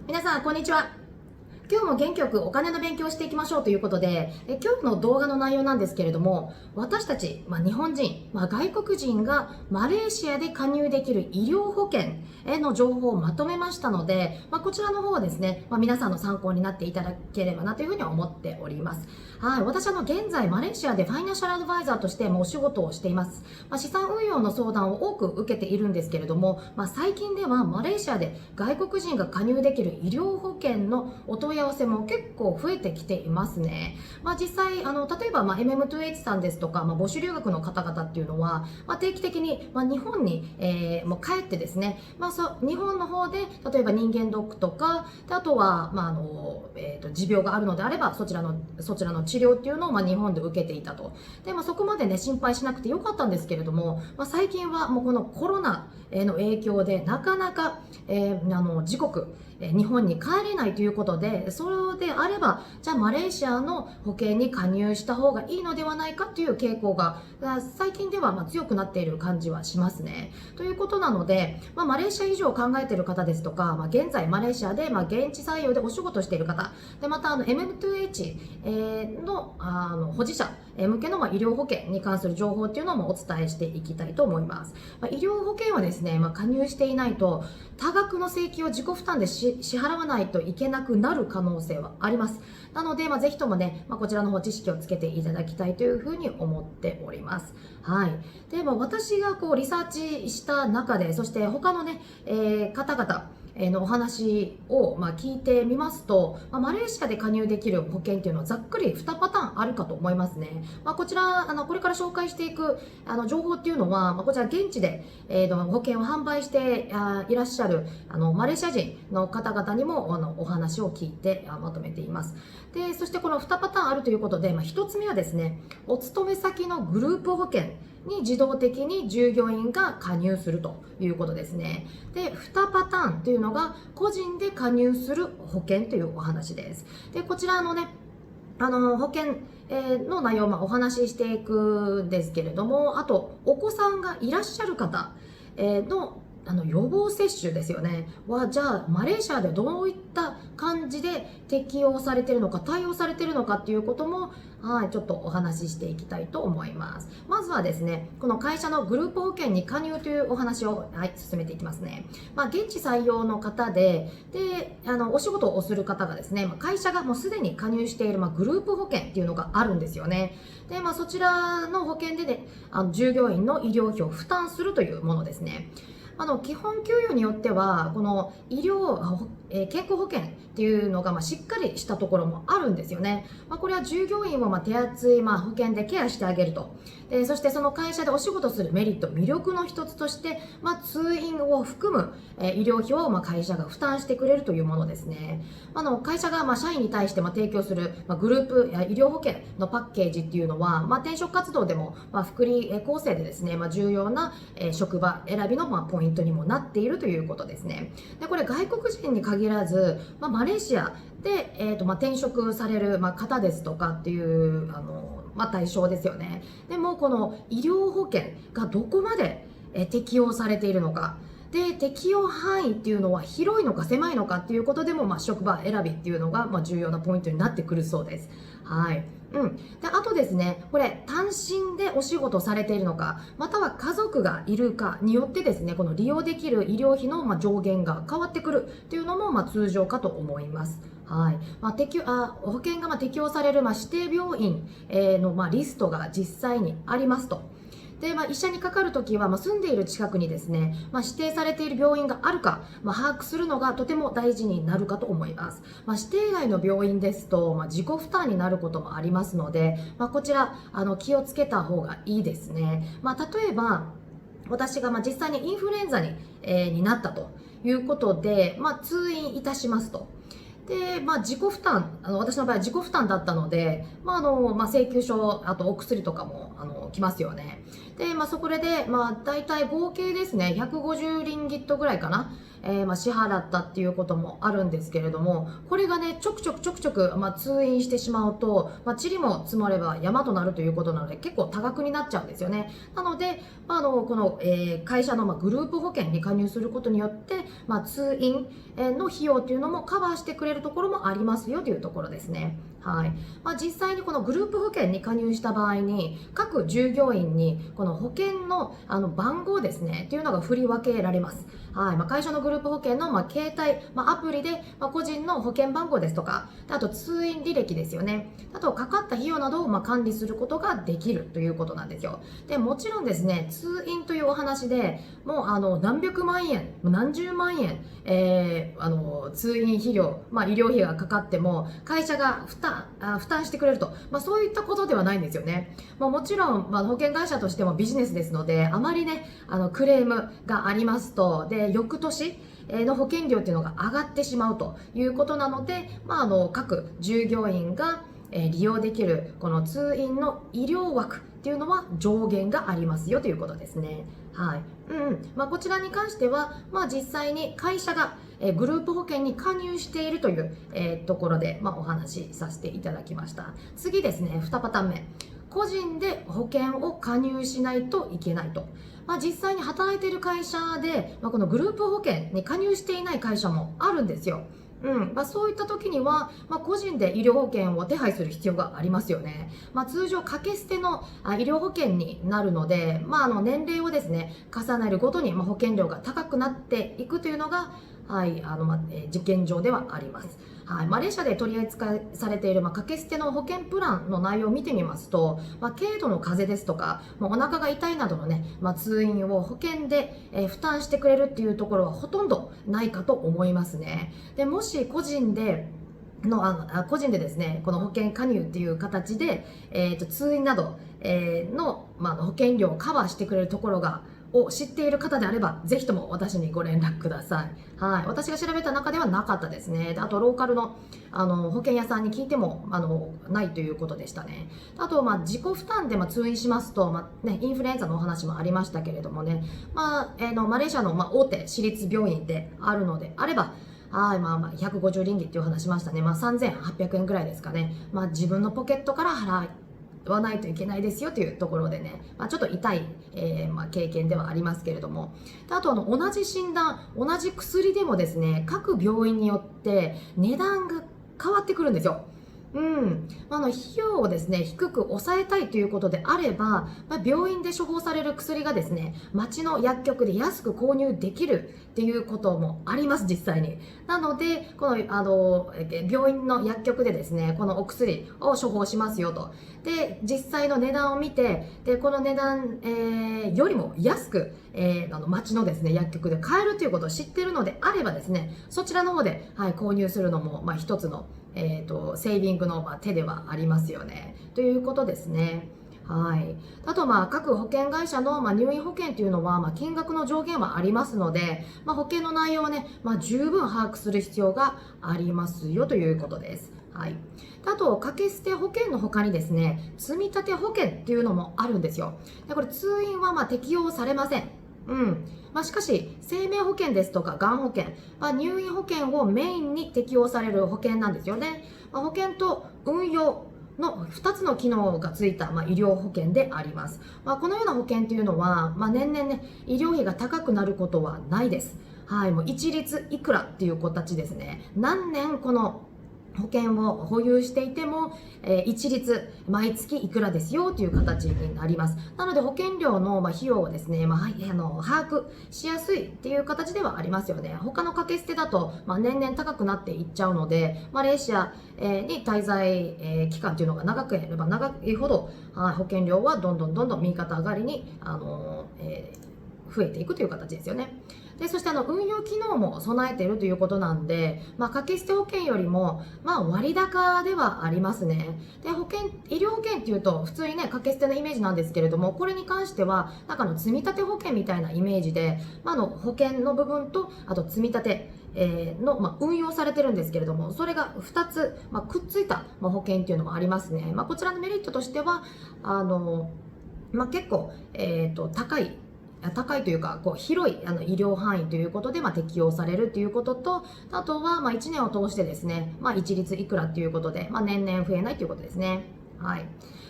皆さんこんにちは。今日も元気よくお金の勉強をしていきましょうということで、今日の動画の内容なんですけれども、私たち、日本人、外国人がマレーシアで加入できる医療保険への情報をまとめましたので、こちらの方はですね、皆さんの参考になっていただければなというふうに思っております。はい、私現在マレーシアでファイナンシャルアドバイザーとしてお仕事をしています。資産運用の相談を多く受けているんですけれども、最近ではマレーシアで外国人が加入できる医療保険のお問い合わせも結構増えてきていますね。実際例えばMM2H さんですとか、母子留学の方々っていうのは、定期的に、日本に、もう帰ってですね、日本の方で例えば人間ドックとかで、あとは、持病があるのであればそちらの治療っていうのを、日本で受けていたと。で、そこまでね心配しなくてよかったんですけれども、最近はもうこのコロナの影響でなかなか、自国日本に帰れないということで、それであればじゃあマレーシアの保険に加入した方がいいのではないかという傾向が最近では強くなっている感じはしますね。ということなので、マレーシア以上を考えている方ですとか、現在マレーシアで現地採用でお仕事している方で、またMM2H の保持者向けの医療保険に関する情報っていうのもお伝えしていきたいと思います。医療保険はですね、加入していないと多額の請求を自己負担で支払わないといけなくなる可能性はあります。なので、ぜひともね、こちらの方知識をつけていただきたいというふうに思っております。はい。で、私がリサーチした中で、そして他のね、方々のお話を聞いてみますと、マレーシアで加入できる保険っていうのはざっくり2パターンあるかと思いますね。こちらこれから紹介していく情報っていうのは、こちら現地で、保険を販売していらっしゃるマレーシア人の方々にもお話を聞いてまとめています。で、そしてこの2パターンあるということで、1つ目はですね、お勤め先のグループ保険に自動的に従業員が加入するということですね。で、2パターンというのが個人で加入する保険というお話です。で、こちらのね、保険の内容をお話ししていくんですけれども、あとお子さんがいらっしゃる方の予防接種ですよねは、じゃあマレーシアでどういった感じで適用されているのか、対応されているのかっていうことも、ちょっとお話ししていきたいと思います。まずはですね、この会社のグループ保険に加入というお話を、進めていきますね。現地採用の方で、お仕事をする方がですね、会社がもうすでに加入している、グループ保険っていうのがあるんですよね。で、そちらの保険でね、従業員の医療費を負担するというものですね。基本給与によってはこの医療、健康保険っていうのがしっかりしたところもあるんですよね。これは従業員を手厚い保険でケアしてあげると。そしてその会社でお仕事するメリット、魅力の一つとして、通院を含む医療費を会社が負担してくれるというものですね。会社が社員に対して提供するグループや医療保険のパッケージっていうのは、転職活動でも福利厚生でですね、重要な職場選びのポイントにもなっているということですね。で、これ外国人に限らず、マレーシアで、転職される方ですとかっていう対象ですよね。でもこの医療保険がどこまで適用されているのか。で、適用範囲っていうのは広いのか狭いのかっていうことでも、職場選びっていうのが重要なポイントになってくるそうです。はい。で、あとですね、これ単身でお仕事されているのか、または家族がいるかによってですね、この利用できる医療費の上限が変わってくるっていうのも通常かと思います。はい。保険が適用される指定病院のリストが実際にありますと。で、医者にかかるときは、住んでいる近くにですね、指定されている病院があるか、把握するのがとても大事になるかと思います。指定外の病院ですと、自己負担になることもありますので、こちら気をつけた方がいいですね。例えば私が実際にインフルエンザになったということで、通院いたしますと。で、自己負担、私の場合は自己負担だったので、請求書、あとお薬とかも来ますよね。で、そこで、大体合計ですね、150リンギットぐらいかな。支払ったっていうこともあるんですけれども、これがね、ちょくちょく、通院してしまうと、塵も積もれば山となるということなので、結構多額になっちゃうんですよね。なので、この、会社の、グループ保険に加入することによって、通院の費用というのもカバーしてくれるところもありますよというところですね。はい。実際にこのグループ保険に加入した場合に、各従業員にこの保険の番号ですね、というのが振り分けられます。はい。会社のグループ保険の携帯、アプリで個人の保険番号ですとか、あと通院履歴ですよね。あとかかった費用などを管理することができるということなんですよ。で、もちろんですね、通院というお話でもう何百万円、何十万円、通院費用、医療費がかかっても会社が負担してくれると、そういったことではないんですよね。もちろん、保険会社としてもビジネスですので、あまりね、クレームがありますと、で、翌年の保険料っていうのが上がってしまうということなので、各従業員が利用できるこの通院の医療枠っていうのは上限がありますよということですね。はい。こちらに関しては、実際に会社がグループ保険に加入しているという、ところで、お話しさせていただきました。次ですね、2パターン目。個人で保険を加入しないといけないと。実際に働いている会社で、このグループ保険に加入していない会社もあるんですよ。そういった時には、個人で医療保険を手配する必要がありますよね。通常掛け捨ての医療保険になるので、年齢をですね重ねるごとに保険料が高くなっていくというのが、はい、実験上ではあります。はい、マレーシアで取り扱いされている、掛け捨ての保険プランの内容を見てみますと、軽度の風邪ですとか、お腹が痛いなどのね、通院を保険で、負担してくれるっていうところはほとんどないかと思いますね。で、もし個人でですね、この保険加入っていう形で、通院など、の、保険料をカバーしてくれるところを知っている方であれば、ぜひとも私にご連絡ください。はい。私が調べた中ではなかったですね。で、あと、ローカルの、保険屋さんに聞いても、ないということでしたね。あと、自己負担で、通院しますと、インフルエンザのお話もありましたけれどもね、マレーシアの、大手私立病院であるのであれば、はい、150リンギっていう話しましたね。3800円ぐらいですかね。自分のポケットから払わないといけないですよというところでね、ちょっと痛い、経験ではありますけれども。あと同じ診断、同じ薬でもですね、各病院によって値段が変わってくるんですよ。費用をですね低く抑えたいということであれば、病院で処方される薬がですね町の薬局で安く購入できるっていうこともあります、実際に。なのでこの病院の薬局でですねこのお薬を処方しますよと。で、実際の値段を見て、でこの値段、よりも安く、町のですね薬局で買えるということを知っているのであればですね、そちらの方で、購入するのも、一つのセービングの手ではありますよね。ということですね。はい。あと、各保険会社の、入院保険というのは、金額の上限はありますので、保険の内容はね、十分把握する必要がありますよということです。はい。あと、掛け捨て保険の他にですね、積立保険っていうのもあるんですよ。で、これ通院は適用されません。しかし生命保険ですとかがん保険、入院保険をメインに適用される保険なんですよね。保険と運用の2つの機能がついた、医療保険であります。このような保険というのは、年々ね医療費が高くなることはないです。はい、もう一律いくらっていう形ですね。何年この保険を保有していても、一律毎月いくらですよという形になります。なので保険料の費用をですね、把握しやすいっていう形ではありますよね。他の掛け捨てだと、年々高くなっていっちゃうので、マレーシアに滞在期間というのが長ければ長いほど、保険料はどんどん右肩上がりに増えていくという形ですよね。で、そして運用機能も備えているということなんで、掛け捨て保険よりも、割高ではありますね。で、医療保険っていうと、普通にね、掛け捨てのイメージなんですけれども、これに関しては、積み立て保険みたいなイメージで、保険の部分と、あと積み立て、の、運用されてるんですけれども、それが2つ、くっついた、保険っていうのもありますね。こちらのメリットとしては、結構、高いというか、広い医療範囲ということで、適用されるということと、あとは1年を通してですね、一律いくらということで、年々増えないということですね。はい。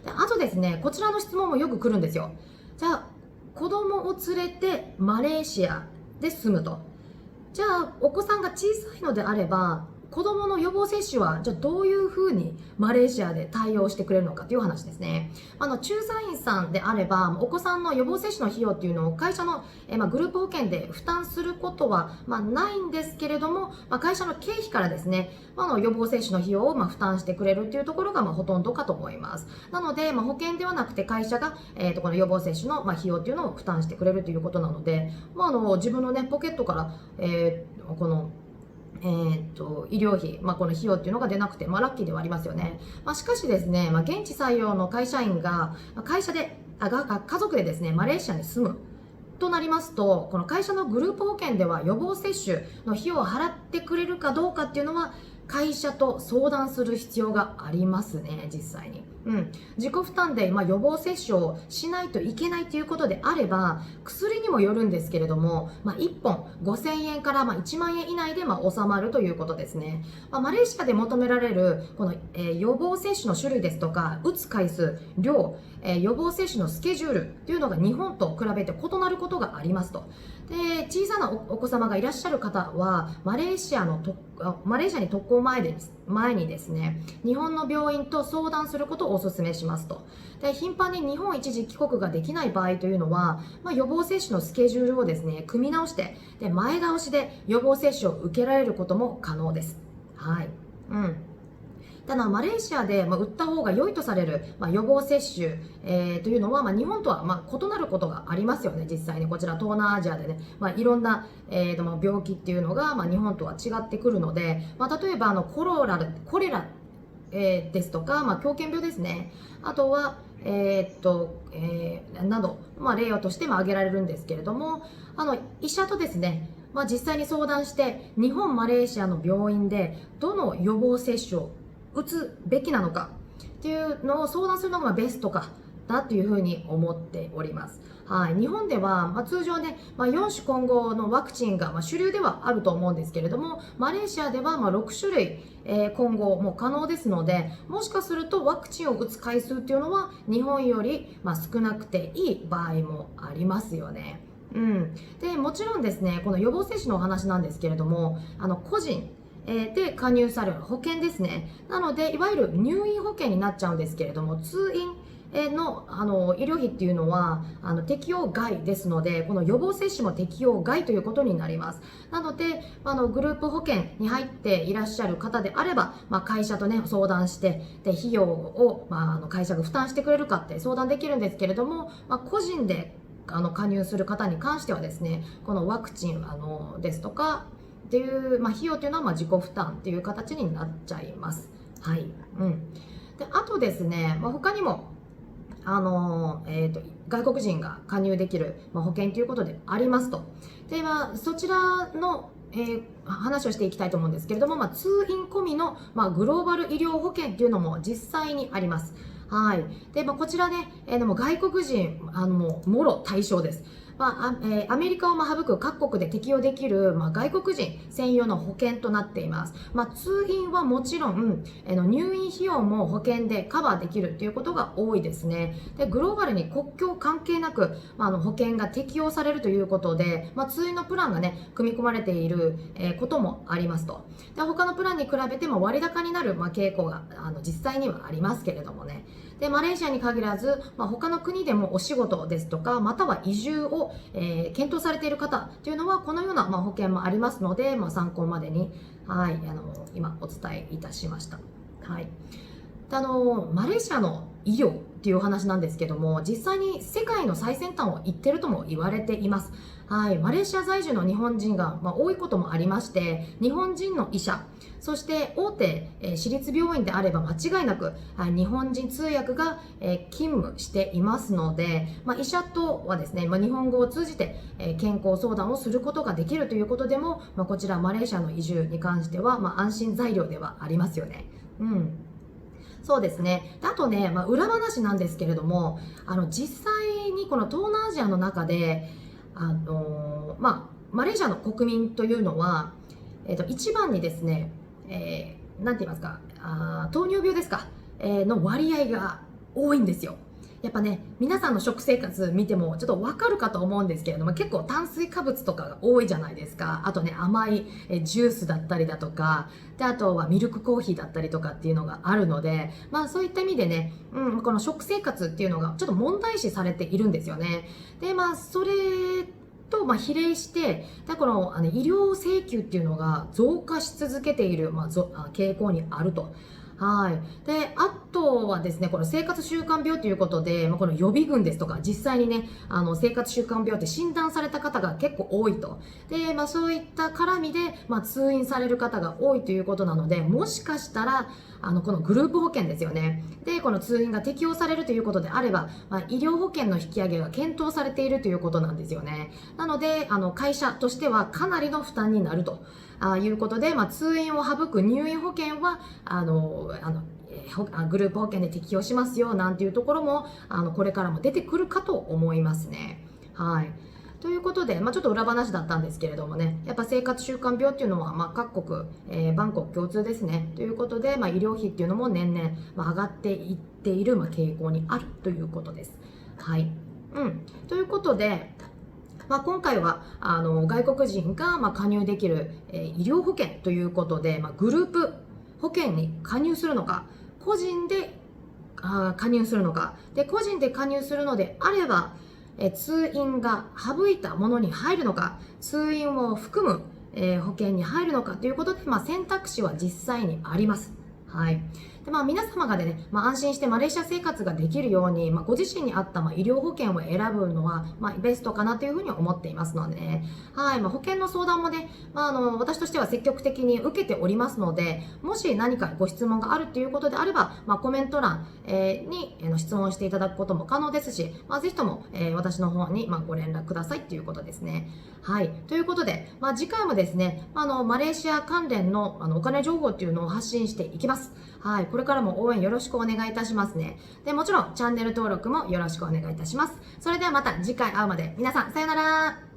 であとですね、こちらの質問もよく来るんですよ。じゃあ、子供を連れてマレーシアで住むと。じゃあ、お子さんが小さいのであれば、子供の予防接種は、じゃあどういうふうにマレーシアで対応してくれるのかという話ですね。仲裁員さんであれば、お子さんの予防接種の費用っていうのを会社のグループ保険で負担することはないんですけれども、会社の経費からですね、予防接種の費用を負担してくれるっていうところがほとんどかと思います。なので、保険ではなくて会社が、この予防接種の費用っていうのを負担してくれるということなので、自分のね、ポケットから、この医療費、この費用っていうのが出なくて、ラッキーではありますよね。しかしですね、現地採用の会社員が会社で家族でですねマレーシアに住むとなりますと、この会社のグループ保険では予防接種の費用を払ってくれるかどうかっていうのは会社と相談する必要がありますね、実際に。自己負担で、予防接種をしないといけないということであれば、薬にもよるんですけれども、1本5000円から1万円以内で収まるということですね。マレーシアで求められるこの、予防接種の種類ですとか、打つ回数、量、予防接種のスケジュールというのが日本と比べて異なることがありますと。で、小さなお子様がいらっしゃる方は、マレーシアに渡航前にですね、日本の病院と相談することをお勧めしますと。で、頻繁に日本一時帰国ができない場合というのは、予防接種のスケジュールをですね、組み直して、で、前倒しで予防接種を受けられることも可能です。はい。ただマレーシアで打った方が良いとされる予防接種というのは日本とは異なることがありますよね。実際にこちら東南アジアでねいろんな病気っていうのが日本とは違ってくるので、例えばコレラですとか狂犬病ですね。あとはなど例として挙げられるんですけれども、医者とですね実際に相談して日本マレーシアの病院でどの予防接種を打つべきなのかっていうのを相談するのがベストかだというふうに思っております。はい、日本では、通常ね、4種混合のワクチンが、主流ではあると思うんですけれども、マレーシアでは、6種類、混合も可能ですので、もしかするとワクチンを打つ回数っていうのは日本より、少なくていい場合もありますよね。でもちろんですね、この予防接種のお話なんですけれども、個人で加入される保険ですね。なのでいわゆる入院保険になっちゃうんですけれども、通院の医療費っていうのは適用外ですので、この予防接種も適用外ということになります。なのでグループ保険に入っていらっしゃる方であれば、会社とね相談して、で費用を、会社が負担してくれるかって相談できるんですけれども、個人で加入する方に関してはですね、このワクチンですとかっていう、費用というのは自己負担っていう形になっちゃいます。はい。で、あとですね、他にも外国人が加入できる、保険ということでありますと。で、そちらの、話をしていきたいと思うんですけれども、通院込みの、グローバル医療保険というのも実際にあります。はい。で、こちらね、外国人、もろ対象です。アメリカを省く各国で適用できる、外国人専用の保険となっています。通院はもちろん、入院費用も保険でカバーできるということが多いですね。で、グローバルに国境関係なく、保険が適用されるということで、通院のプランがね、組み込まれている、こともありますと。で、他のプランに比べても割高になる、傾向が実際にはありますけれどもね。で、マレーシアに限らず、他の国でもお仕事ですとか、または移住を、検討されている方というのは、このような、保険もありますので、参考までに、はい、今お伝えいたしました。はい。でマレーシアの医療っていうお話なんですけども、実際に世界の最先端を行ってるとも言われています。はい、マレーシア在住の日本人が、多いこともありまして、日本人の医者、そして大手、私立病院であれば間違いなく、日本人通訳が、勤務していますので、医者とはですね、日本語を通じて、健康相談をすることができるということでも、こちらマレーシアの移住に関しては、安心材料ではありますよね。そうですね。であとね、裏話なんですけれども、実際にこの東南アジアの中で、マレーシアの国民というのは、一番にですね、なんて言いますか、糖尿病ですか、の割合が多いんですよ。やっぱね、皆さんの食生活見てもちょっとわかるかと思うんですけれども、結構炭水化物とかが多いじゃないですか。あとね、甘いジュースだったりだとか、であとはミルクコーヒーだったりとかっていうのがあるので、そういった意味でね、この食生活っていうのがちょっと問題視されているんですよね。で、それと比例して、この医療請求っていうのが増加し続けている、傾向にあると。はい。で、あとはですね、この生活習慣病ということで、この予備軍ですとか、実際にね、生活習慣病って診断された方が結構多いと。で、そういった絡みで、通院される方が多いということなので、もしかしたら、このグループ保険ですよね。で、この通院が適用されるということであれば、医療保険の引き上げが検討されているということなんですよね。なので、会社としてはかなりの負担になるということで、通院を省く入院保険は、グループ保険で適用しますよなんていうところもこれからも出てくるかと思いますね。はい。ということで、ちょっと裏話だったんですけれどもね、やっぱ生活習慣病っていうのは、各国、万国共通ですね。ということで、医療費っていうのも年々、上がっていっている、傾向にあるということです。はい。ということで、今回は外国人が加入できる、医療保険ということで、グループ保険に加入するのか、個人で加入するのか、で個人で加入するのであれば、通院が省いたものに入るのか、通院を含む、保険に入るのかということで、選択肢は実際にあります。はい。で皆様がね、安心してマレーシア生活ができるように、ご自身に合った、医療保険を選ぶのは、ベストかなというふうに思っていますのでね。はい。保険の相談もね、私としては積極的に受けておりますので、もし何かご質問があるということであれば、コメント欄、に質問していただくことも可能ですし、ぜひとも、私の方に、ご連絡くださいということですね。はい。ということで、次回もですね、マレーシア関連の、お金情報っていうのを発信していきます。はい。これからも応援よろしくお願いいたしますね。で、もちろんチャンネル登録もよろしくお願いいたします。それではまた次回会うまで皆さんさよなら。